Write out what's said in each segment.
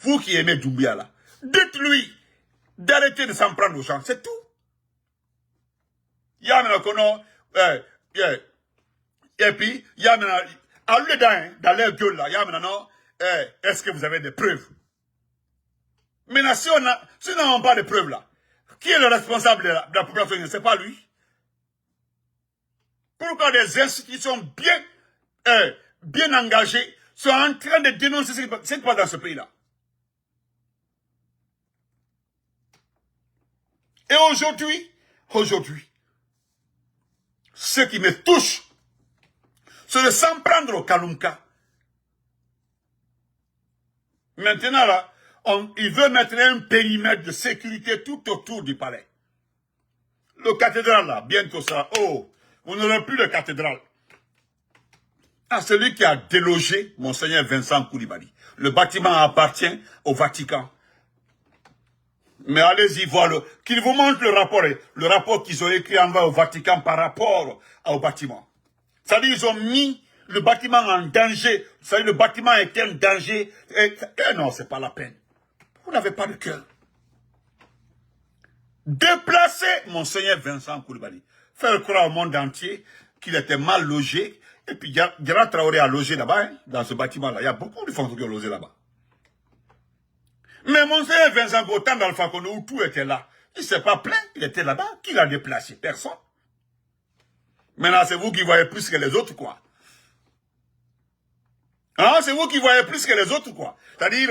vous qui aimez Doumbia là, dites-lui d'arrêter de s'en prendre aux gens, c'est tout. Il y a maintenant et puis, il y a maintenant, à lui dans leur gueule là, il y a maintenant, est-ce que vous avez des preuves? Maintenant, si nous n'avons pas de preuves là, qui est le responsable de la population? Ce n'est pas lui. Pourquoi des institutions bien engagées sont en train de dénoncer ce qui se passe dans ce pays-là? Et aujourd'hui, ce qui me touche, c'est de s'en prendre au Kalumka. Maintenant, là, il veut mettre un périmètre de sécurité tout autour du palais. Le cathédrale, là, bientôt ça. Oh, vous n'aurez plus de cathédrale. Ah, celui qui a délogé Monseigneur Vincent Koulibaly. Le bâtiment appartient au Vatican. Mais allez-y voir qu'il vous montre le rapport qu'ils ont écrit en bas au Vatican par rapport au bâtiment. C'est-à-dire ils ont mis le bâtiment en danger. C'est-à-dire le bâtiment est un danger. Non, c'est pas la peine. Vous n'avez pas de cœur. Déplacer Monseigneur Vincent Koulibaly. Faire croire au monde entier qu'il était mal logé. Et puis Diarra Traoré a logé là-bas, hein, dans ce bâtiment-là. Il y a beaucoup de fonctionnaires qui ont logé là-bas. Mais Monseigneur Vincent Gotan dans le Fakono où tout était là, il ne s'est pas plaint, il était là-bas. Qui l'a déplacé? Personne. Maintenant, c'est vous qui voyez plus que les autres, quoi. Hein? C'est vous qui voyez plus que les autres, quoi. C'est-à-dire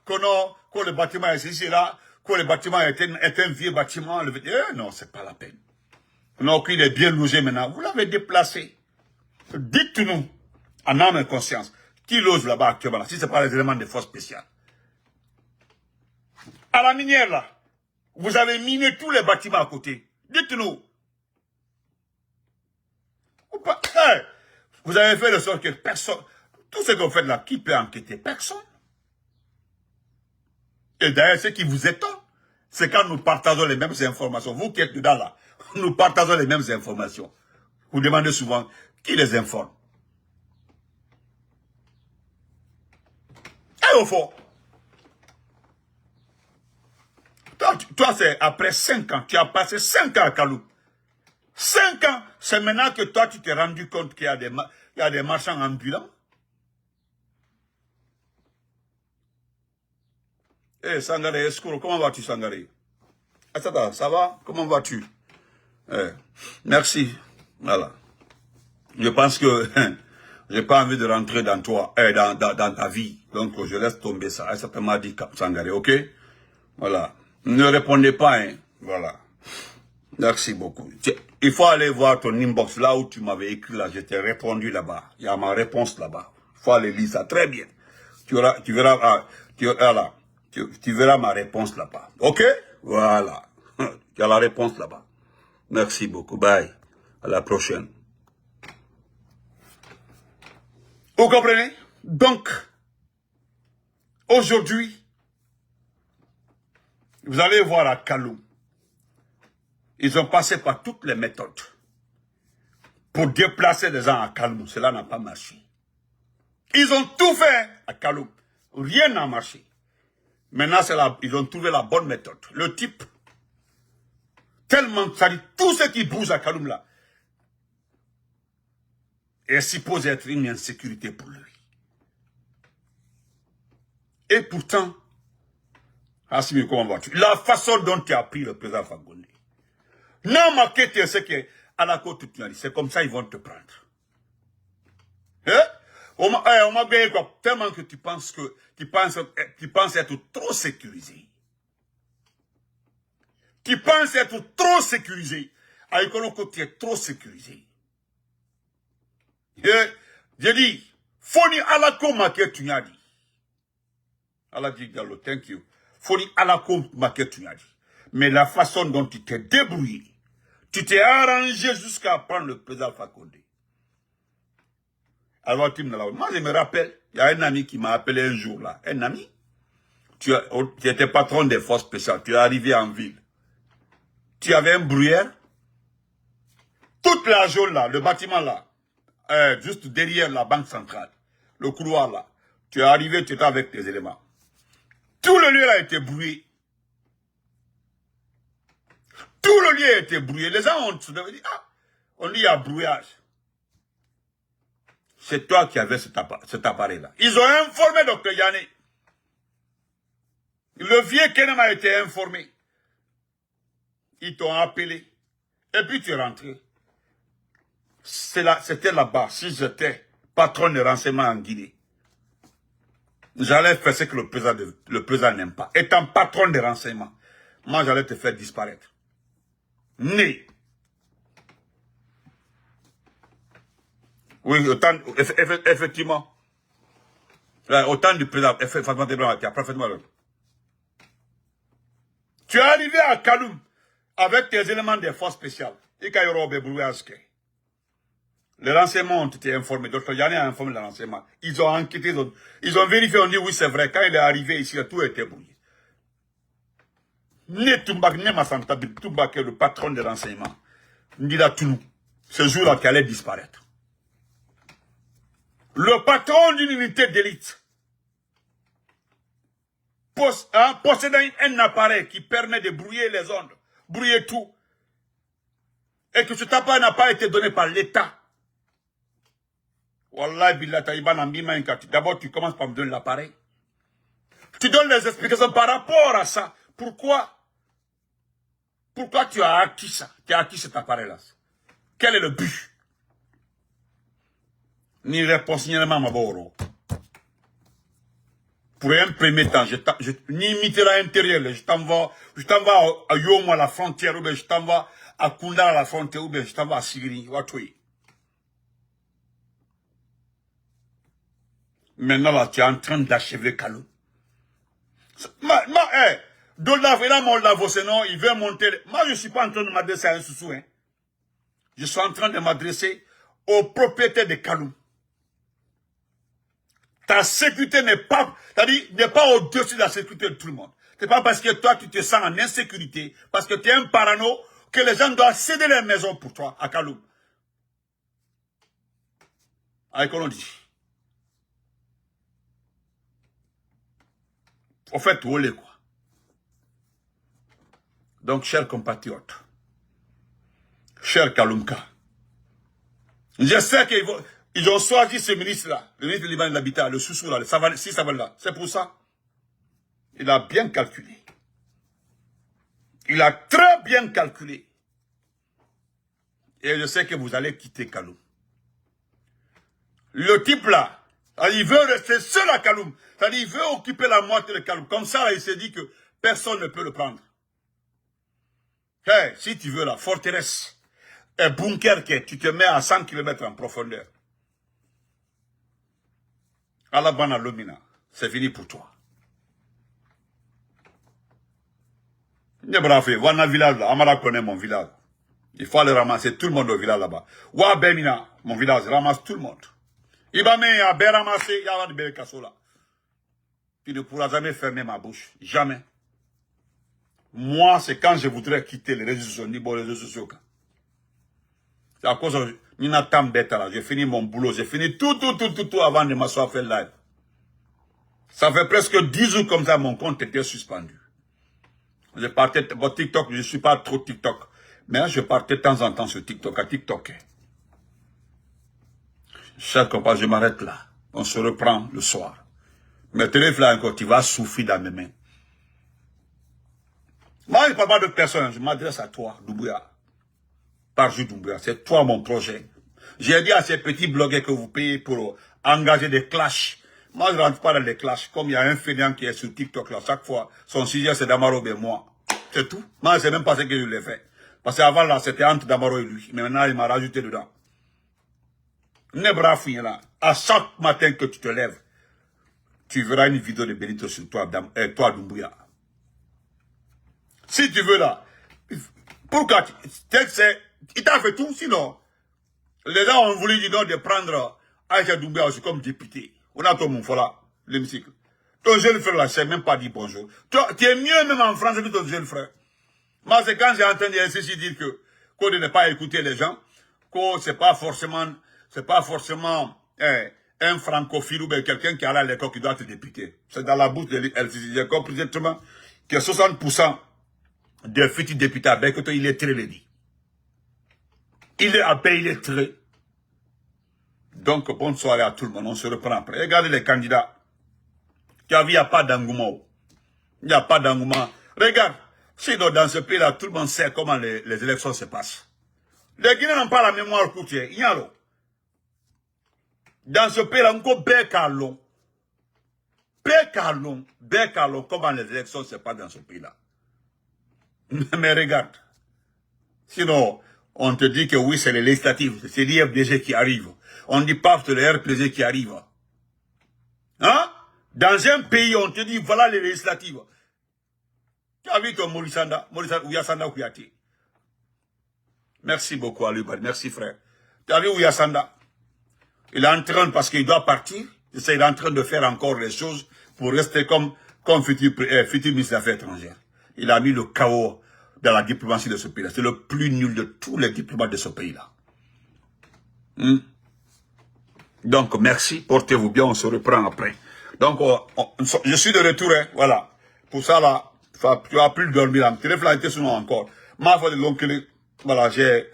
que le bâtiment est ici, là, que le bâtiment est un vieux bâtiment. Non, c'est pas la peine. Non, qu'il est bien logé maintenant. Vous l'avez déplacé. Dites-nous, en âme et conscience, qui loge là-bas actuellement, si ce n'est pas les éléments de force spéciales. À la minière, là, vous avez miné tous les bâtiments à côté. Dites-nous. Vous avez fait de sorte que personne, tout ce que vous faites là, qui peut enquêter? Personne. Et d'ailleurs, ce qui vous étonne, c'est quand nous partageons les mêmes informations. Vous qui êtes dedans là, nous partageons les mêmes informations. Vous demandez souvent, qui les informe? Et au fond, toi c'est après 5 ans, tu as passé 5 ans à Kalou. 5 ans, c'est maintenant que toi tu t'es rendu compte qu'il y a des marchands ambulants. Eh, Sangaré, Escouro, comment vas-tu, Sangaré? Assata, ça va? Comment vas-tu? Merci. Voilà. Je pense que j'ai pas envie de rentrer dans toi, dans ta vie. Donc, je laisse tomber ça. Assata m'a dit Sangaré, ok? Voilà. Ne répondez pas, hein. Voilà. Merci beaucoup. Il faut aller voir ton inbox là où tu m'avais écrit là. Je t'ai répondu là-bas. Il y a ma réponse là-bas. Il faut aller lire ça très bien. Tu verras ma réponse là-bas. Ok? Voilà. Tu as la réponse là-bas. Merci beaucoup. Bye. À la prochaine. Vous comprenez? Donc, aujourd'hui, vous allez voir à Kalou. Ils ont passé par toutes les méthodes pour déplacer les gens à Kalou. Cela n'a pas marché. Ils ont tout fait à Kalou. Rien n'a marché. Maintenant, ils ont trouvé la bonne méthode. Le type, tellement, ça dit, tout ce qui bouge à Kaloum là, est supposé être une insécurité pour lui. Et pourtant, Assimi, comment vas-tu? La façon dont tu as pris le président Fakonde. Non, ma quête, c'est que, à la côte, c'est comme ça, ils vont te prendre. On m'a gagné quoi? Tellement que tu penses être trop sécurisé. Tu penses être trop sécurisé. Avec que tu es trop sécurisé. J'ai dit, Foni alako maquet tu n'as dit. Allah dit, Gallo, thank you. Foni alako maquet tu n'as dit. Mais la façon dont tu t'es débrouillé, tu t'es arrangé jusqu'à prendre le président Fakonde. Alors, moi, je me rappelle, il y a un ami qui m'a appelé un jour là. Un ami. Tu étais patron des forces spéciales. Tu es arrivé en ville. Tu avais un bruyère. Toute la zone là, le bâtiment là, juste derrière la banque centrale, le couloir là. Tu es arrivé, tu étais avec tes éléments. le lieu a été brouillé. Tout le lieu a été brouillé. Les gens ont dit, ah, on dit il y a brouillage. C'est toi qui avais cet appareil-là. Ils ont informé Dr Yanné. Le vieux Kenem a été informé. Ils t'ont appelé. Et puis tu es rentré. C'était là-bas. Si j'étais patron de renseignement en Guinée, j'allais faire ce que le président n'aime pas. Étant patron de renseignement, moi j'allais te faire disparaître. Né. Oui, effectivement. Autant du président, effectivement, tu as parfaitement raison. Tu es arrivé à Kaloum avec tes éléments des forces spéciales. Les renseignements ont été informés. Dr Yanné a informé les renseignements. Ils ont enquêté, ils ont vérifié, on dit oui, c'est vrai. Quand il est arrivé ici, tout était brouillé. Né Toumbak, né Massanta, Toumbak est le patron des renseignements. Ndila Tounou, ce jour-là qui allait disparaître. Le patron d'une unité d'élite, possédant un appareil qui permet de brouiller les ondes, brouiller tout, et que cet appareil n'a pas été donné par l'État. Wallah billah taïban d'abord tu commences par me donner l'appareil. Tu donnes les explications par rapport à ça. Pourquoi tu as acquis ça? Tu as acquis cet appareil-là. Quel est le but? Ni réponse, ni ma boro. Pour un premier temps, ni imiter à l'intérieur, je t'envoie à Yom à la frontière, ou bien je t'envoie à Kunda à la frontière, ou bien je t'envoie à Sigri, Watoui. Maintenant, là, tu es en train d'achever Kaloum. Sinon, il veut monter. Moi, je ne suis pas en train de m'adresser à un sous-sous. Hein. Je suis en train de m'adresser aux propriétaires de Kaloum. Ta sécurité n'est pas, n'est pas au-dessus de la sécurité de tout le monde. C'est pas parce que toi, tu te sens en insécurité, parce que tu es un parano, que les gens doivent céder leur maison pour toi, à Kaloum. Avec qu'on dit. Au fait, où est quoi? Donc, chers compatriotes, chers Kaloumka, je sais qu'ils ont choisi ce ministre-là, le ministre de Liban de l'Habitat, le sous-sous-là, le Saval-là. C'est pour ça. Il a bien calculé. Il a très bien calculé. Et je sais que vous allez quitter Kaloum. Le type-là, il veut rester seul à Kaloum. C'est-à-dire, il veut occuper la moitié de Kaloum. Comme ça, là, il s'est dit que personne ne peut le prendre. Hey, si tu veux la forteresse, un bunker que tu te mets à 100 km en profondeur. À la Bana Lomina, c'est fini pour toi. Wana village là, Amara connaît mon village. Il faut aller ramasser tout le monde au village là-bas. Wa Bemina, mon village, ramasse tout le monde. Ibame a bien ramassé, il y a de belles cassos là. Tu ne pourras jamais fermer ma bouche. Jamais. Moi, c'est quand je voudrais quitter les réseaux sociaux, ni bon les réseaux sociaux. C'est à cause de Nina Tambeta là. J'ai fini mon boulot, j'ai fini tout avant de m'asseoir faire live. Ça fait presque 10 jours comme ça, mon compte était suspendu. Je partais, bon, TikTok, je ne suis pas trop TikTok. Mais je partais de temps en temps sur TikTok, à TikTok. Chaque compas, je m'arrête là. On se reprend le soir. Mais téléphone là encore, tu vas souffrir dans mes mains. Moi, je ne parle pas de personne, je m'adresse à toi, Doumbouya. Par jour Doumbouya, c'est toi mon projet. J'ai dit à ces petits blogueurs que vous payez pour engager des clashs. Moi, je ne rentre pas dans les clashs. Comme il y a un fainéant qui est sur TikTok là, chaque fois, son sujet c'est Damaro et moi. C'est tout. Moi, je ne sais même pas ce que je l'ai fait. Parce qu'avant là, c'était entre Damaro et lui. Mais maintenant, il m'a rajouté dedans. Nebra fouille là. À chaque matin que tu te lèves, tu verras une vidéo de Benito sur toi, toi Doumbouya. Si tu veux là, pourquoi il t'a fait tout, sinon, les gens ont voulu dire non de prendre Aïcha Doumbouya aussi comme député. On a ton mon là, l'hémicycle. Ton jeune frère là, je sais même pas dire bonjour. Toi, tu es mieux même en France que ton jeune frère. Moi, c'est quand j'ai entendu ceci dire qu'on ne pas écouter les gens, que c'est pas forcément un un francophile ou bien quelqu'un qui a à l'école qui doit être député. C'est dans la bouche de l'LCC. Comme exactement que 60% des futurs députés à Bekoto, il est très lédi. Il est à paix, il est très. Donc, bonne soirée à tout le monde. On se reprend après. Regardez les candidats. Il n'y a pas d'engouement. Il n'y a pas d'engouement. Regarde. Sinon, dans ce pays-là, tout le monde sait comment les élections se passent. Les Guinéens n'ont pas la mémoire courte. Il y a dans ce pays-là, on peut bécalon. Bécalon, comment les élections se passent dans ce pays-là. Mais regarde. Sinon, on te dit que oui, c'est les législatives. C'est l'IFDG qui arrive. On dit pas que c'est le RPG qui arrive. Hein? Dans un pays, on te dit, voilà les législatives. Tu as vu ton Moussanda Ouyasanda Kouyati. Merci beaucoup à lui, merci frère. Tu as vu Ouyasanda? Il est en train, parce qu'il doit partir, il est en train de faire encore les choses pour rester comme futur ministre des Affaires étrangères. Il a mis le chaos dans la diplomatie de ce pays-là. C'est le plus nul de tous les diplomates de ce pays-là. Donc, merci, portez-vous bien, on se reprend après. Donc, je suis de retour, hein, voilà. Pour ça, là, tu vas plus dormir, tu réfléchis sinon encore. Ma foi de l'oncle, voilà, j'ai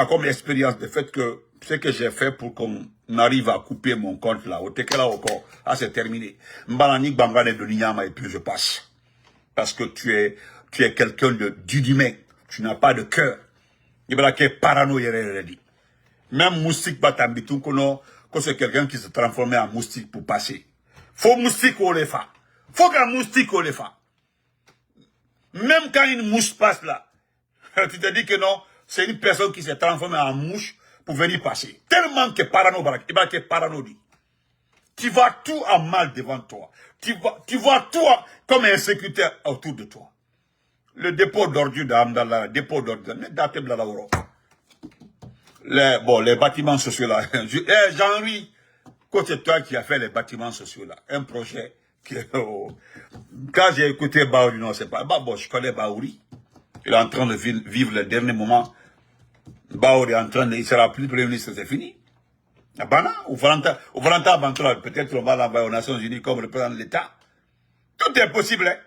comme expérience de fait que ce que j'ai fait pour qu'on arrive à couper mon compte là, au Tekela encore, c'est terminé. Mbalani Bangane de Ninyama et puis je passe. Parce que tu es quelqu'un d'humain, tu n'as pas de cœur. Il y a qui est parano, même moustique batambitou, que c'est quelqu'un qui se transformait en moustique pour passer. Faut moustique au lefa. Faut qu'un moustique au lefa. Même quand une mouche passe là, tu te dis que non, c'est une personne qui s'est transformée en mouche pour venir passer. Tellement que parano, tu vois tout en mal devant toi. Tu vois tout comme un sécuritaire autour de toi. Le dépôt d'ordures d'Amdallah, dépôt d'ordures, les bâtiments sociaux là. Jean-Louis, c'est toi qui as fait les bâtiments sociaux là. Un projet qui quand j'ai écouté Baouri, non, c'est pas. Bon, je connais Baouri. Il est en train de vivre le dernier moment. Baouri est en train de. Il sera plus Premier ministre, c'est fini. Bana, ou Valenta Bantola, peut-être qu'on va l'envoyer aux Nations Unies comme représentant de l'État. Tout est possible, hein.